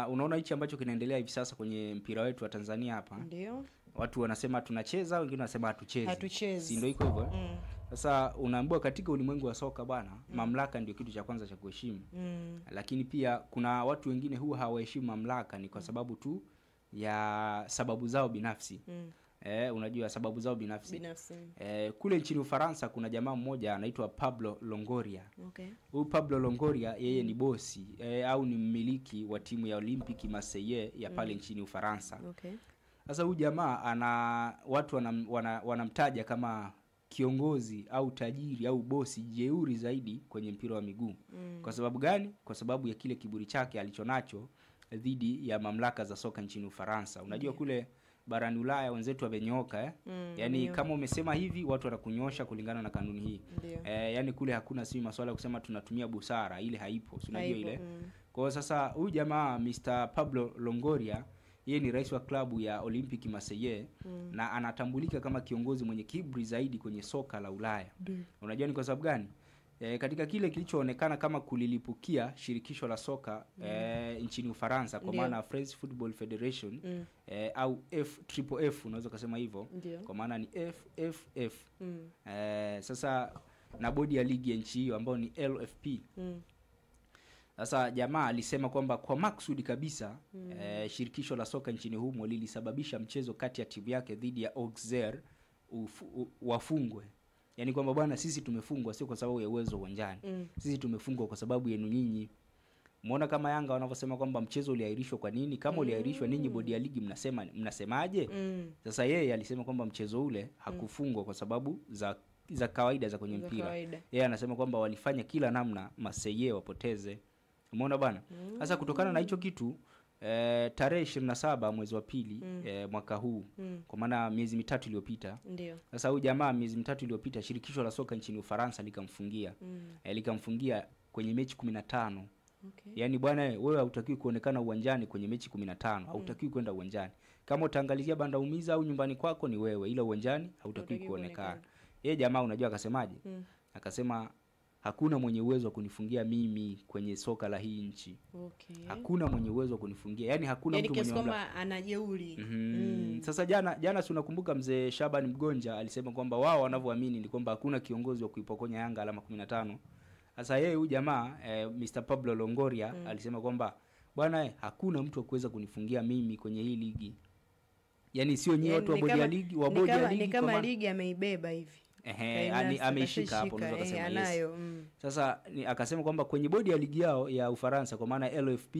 Unaona hichi ambacho kinaendelea hivi sasa kwenye mpira wetu wa Tanzania hapa. Ndio. Watu wanasema tunacheza, wengine wanasema hatuchezi. Si ndio iko hivyo? Sasa unaambiwa katika ulimwengu wa soka bwana, mamlaka ndio kitu cha kwanza cha kuheshimu. Lakini pia kuna watu wengine huwa hawaheshimu mamlaka ni kwa sababu tu ya sababu zao binafsi. Unajua sababu zao binafsi. Kule nchini Ufaransa kuna jamaa mmoja anaitwa Pablo Longoria. Huyu Pablo Longoria yeye ni bosi au ni mmiliki wa timu ya Olympique Marseille ya pale nchini Ufaransa. Sasa huyu jamaa watu wanamtaja kama kiongozi au tajiri au bosi jeuri zaidi kwenye mpira wa miguu. Kwa sababu gani? Kwa sababu ya kile kiburi chake alichonacho dhidi ya mamlaka za soka nchini Ufaransa. Unajua kule barani Ulaya wenzetu wamenyooka yani kama umesema hivi watu watakunyosha kulingana na kanuni hii. Yani kule hakuna si masuala ya kusema tunatumia busara, ile haipo. Unajua ile. Kwa sasa huyu jamaa Mr. Pablo Longoria yeye ni rais wa klabu ya Olympique Marseille na anatambulika kama kiongozi mwenye kiburi zaidi kwenye soka la Ulaya. Unajua ni kwa sababu gani? Katika kile kilichoonekana kama kulilipukia shirikisho la soka nchini Ufaransa kwa maana France Football Federation au FFF unaweza kusema hivyo kwa maana ni FFF. Sasa na bodi ya ligi ya nchi hiyo ambao ni LFP. Sasa jamaa alisema kwamba kwa maksudi kabisa shirikisho la soka nchini humo lilisababisha mchezo kati ya timu yake dhidi ya Auxerre wafungwe. Yani kwamba bwana sisi tumefungwa sio kwa sababu ya uwezo uwanjani. Sisi tumefungwa kwa sababu yenu nyinyi. Umeona kama Yanga wanavyosema kwamba mchezo uliahirishwa kwa nini? Kama uliahirishwa ninyi bodi ya ligi mnasemaje? Sasa yeye alisema kwamba mchezo ule hakufungwa kwa sababu za kawaida za kwenye mpira. Yeye anasema kwamba walifanya kila namna Marseille wapoteze. Umeona bwana? Sasa kutokana na hicho kitu tarehe 27 mwezi wa pili mwaka huu kwa maana miezi mitatu iliyopita. Sasa huyu jamaa miezi mitatu iliyopita shirikisho la soka nchini Ufaransa likamfungia kwenye mechi 15. Yaani bwana wewe hautakiwi kuonekana uwanjani kwenye mechi 15, hautakiwi kwenda uwanjani. Kama utaangalizia banda umiza au nyumbani kwako ni wewe, ila uwanjani hautakiwi kuonekana. Yeye jamaa unajua akasemaje? Akasema hakuna mwenye uwezo wa kunifungia mimi kwenye soka la hii nchi. Hakuna mwenye uwezo wa kunifungia. Yaani hakuna mtu mwenye kama anajeuri. Sasa jana si unakumbuka mzee Shaban Mgonja alisema kwamba wao wanavyoamini ni kwamba hakuna kiongozi wa kuipokonya Yanga alama 15. Sasa yeye huyu jamaa Mr. Pablo Longoria alisema kwamba bwana hakuna mtu wa kuweza kunifungia mimi kwenye hii ligi. Yaani sio nyinyi watu wa bodi ya ligi, wa bodi ya ligi kama ligi ameibeba hivi. Ameishika hapo unaweza kusema yes. Sasa akasema kwamba kwenye bodi ya ligi yao ya Ufaransa kwa maana LFP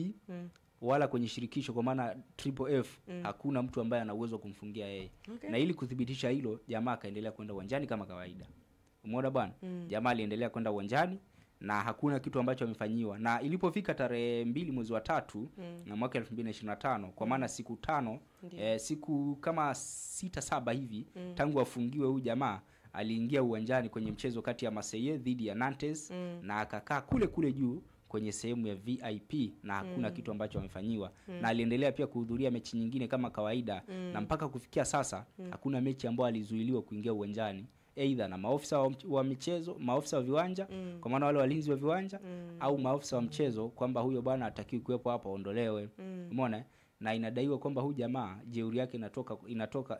wala kwenye shirikisho kwa maana Triple F hakuna mtu ambaye ana uwezo kumfungia yeye. Na ili kudhibitisha hilo jamaa akaendelea kwenda uwanjani kama kawaida. Umeona bwana? Jamaa aliendelea kwenda uwanjani na hakuna kitu ambacho amefanyiwa. Na ilipofika tarehe 2 mwezi wa 3 na mwaka 2025 kwa maana siku 5 siku kama 6-7 hivi tangu afungiwe huyu jamaa aliingia uwanjani kwenye mchezo kati ya Marseille dhidi ya Nantes na akakaa kule juu kwenye sehemu ya VIP na hakuna kitu ambacho amefanyiwa. Na aliendelea pia kuhudhuria mechi nyingine kama kawaida na mpaka kufikia sasa hakuna mechi ambayo alizuiliwa kuingia uwanjani. Aidha na maofisa wa michezo, maofisa wa viwanja kwa maana wale walinzi wa viwanja au maofisa wa mchezo kwamba huyo bwana hatakiwi kuwepo hapa aondolewe. Umeona? Na inadaiwa kwamba huyu jamaa jeuri yake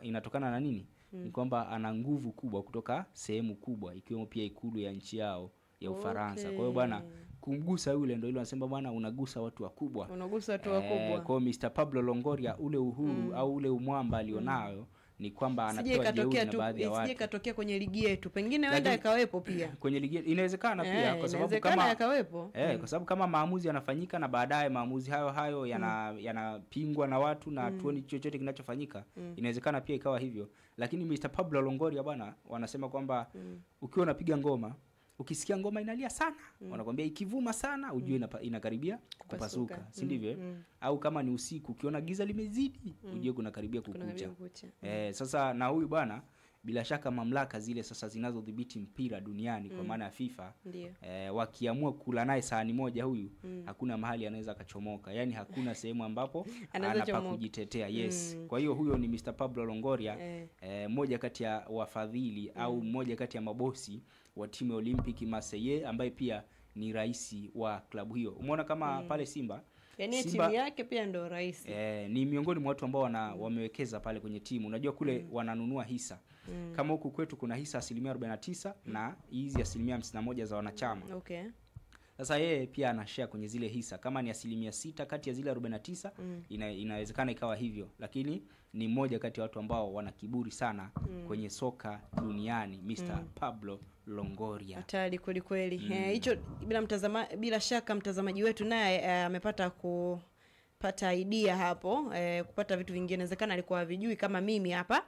inatokana na nini? Ni kwamba ana nguvu kubwa kutoka sehemu kubwa ikiwemo pia ikulu ya nchi yao ya Ufaransa. Kwa hiyo bwana kumgusa yule ndio ile wanasema bwana unagusa watu wakubwa. Unagusa watu wakubwa. Kwa Mr. Pablo Longoria ule uhuru au ule umwamba alionayo ni kwamba anatoa jeuri na baadhi ya watu. Sije katokea kwenye ligi yetu. Pengine wenda ikawepo pia. Kwenye ligi inawezekana pia kwa sababu kama yakawepo. Kwa sababu kama maamuzi yanafanyika na baadaye maamuzi hayo yanapingwa na watu na tuoni chochote kinachofanyika, inawezekana pia ikawa hivyo. Lakini Mr. Pablo Longoria bwana wanasema kwamba ukiwa unapiga ngoma ukisikia ngoma inalia sana wanakuambia ikivuma sana ujue inakaribia kupasuka, si ndivyo? Au kama ni usiku ukiona giza limezidi ujue kuna karibia kukucha. Sasa na huyu bwana bila shaka mamlaka zile sasa zinazodhibiti mpira duniani kwa maana ya FIFA wakiamua kula naye sahani moja huyu hakuna mahali anaweza akachomoka. Yaani hakuna sehemu ambapo anapa kujitetea. Kwa hiyo huyo ni Mr. Pablo Longoria mmoja kati ya wafadhili au mmoja kati ya mabosi wa timu ya Olympique Marseille ambaye pia ni rais wa klabu hiyo. Umeona kama pale Simba Yaani timu yake pia ndio rais. Ni miongoni mwa watu ambao wamewekeza pale kwenye timu. Unajua kule wananunua hisa. Kama huku kwetu kuna hisa 49% na hizi 51% za wanachama. Okay. Sasa yeye pia ana share kwenye zile hisa. Kama ni 6% kati ya zile 49, inawezekana ikawa hivyo. Lakini ni mmoja kati ya watu ambao wana kiburi sana kwenye soka duniani, Mr. Pablo Longoria. Hatari kweli kweli. Hicho bila shaka mtazamaji wetu naye amepata kupata idea hapo, kupata vitu vingine. Inawezekana alikuwa havijui kama mimi hapa.